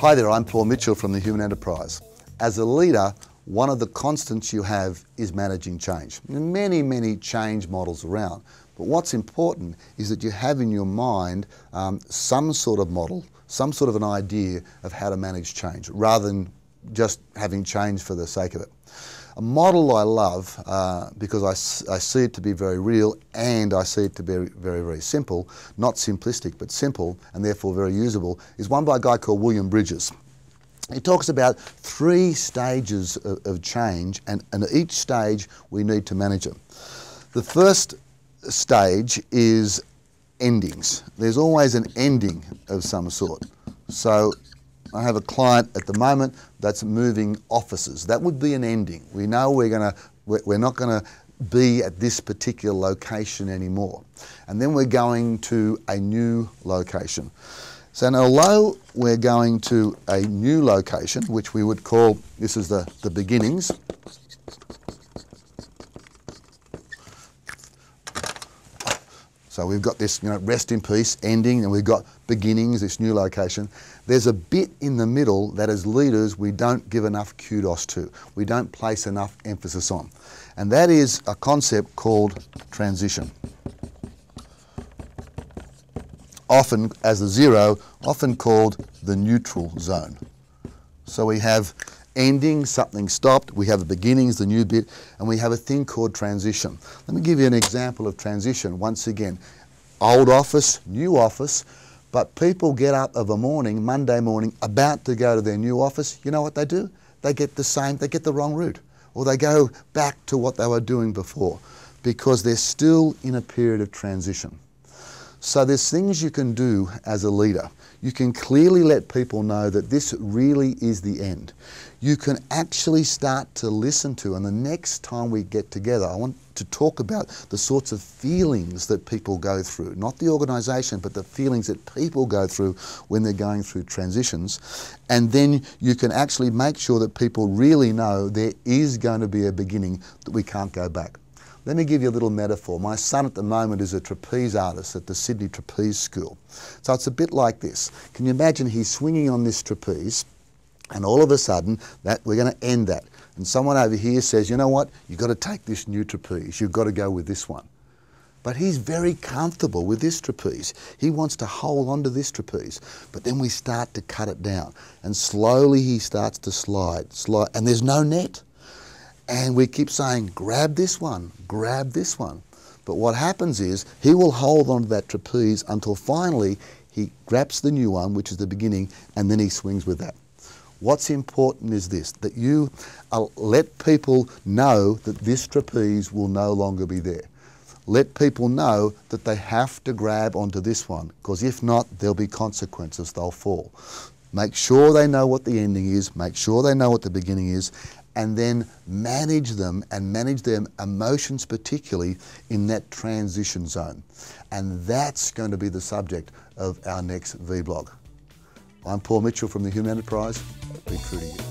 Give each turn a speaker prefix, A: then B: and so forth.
A: Hi there, I'm Paul Mitchell from the Human Enterprise. As a leader, one of the constants you have is managing change. There are many, many change models around, but what's important is that you have in your mind some sort of model, some sort of an idea of how to manage change, rather than just having change for the sake of it. A model I love because I see it to be very real, and I see it to be very, very simple, not simplistic, but simple and therefore very usable, is one by a guy called William Bridges. He talks about 3 stages of change, and at each stage we need to manage them. The first stage is endings. There's always an ending of some sort. So I have a client at the moment that's moving offices. That would be an ending. We know we're not going to be at this particular location anymore. And then we're going to a new location. So now, although we're going to a new location, which we would call, this is the beginnings. So we've got this, rest in peace, ending, and we've got beginnings, this new location. There's a bit in the middle that as leaders we don't give enough kudos to. We don't place enough emphasis on. And that is a concept called transition. Often as a zero, often called the neutral zone. So we have ending, something stopped, we have the beginnings, the new bit, and we have a thing called transition. Let me give you an example of transition once again. Old office, new office, but people get up of a morning, Monday morning, about to go to their new office. You know what they do? They get the wrong route, or they go back to what they were doing before, because they're still in a period of transition. So there's things you can do as a leader. You can clearly let people know that this really is the end. You can actually start to listen to, and the next time we get together, I want to talk about the sorts of feelings that people go through, not the organisation, but the feelings that people go through when they're going through transitions. And then you can actually make sure that people really know there is going to be a beginning, that we can't go back. Let me give you a little metaphor. My son at the moment is a trapeze artist at the Sydney Trapeze School. So it's a bit like this. Can you imagine he's swinging on this trapeze, and all of a sudden we're going to end that. And someone over here says, you know what, you've got to take this new trapeze, you've got to go with this one. But he's very comfortable with this trapeze. He wants to hold on to this trapeze. But then we start to cut it down, and slowly he starts to slide, and there's no net. And we keep saying, grab this one, grab this one. But what happens is he will hold on to that trapeze until finally he grabs the new one, which is the beginning, and then he swings with that. What's important is this, that you let people know that this trapeze will no longer be there. Let people know that they have to grab onto this one, because if not, there'll be consequences, they'll fall. Make sure they know what the ending is, make sure they know what the beginning is, and then manage them and manage their emotions, particularly in that transition zone. And that's going to be the subject of our next vlog. I'm Paul Mitchell from the Human Enterprise. Be true to you.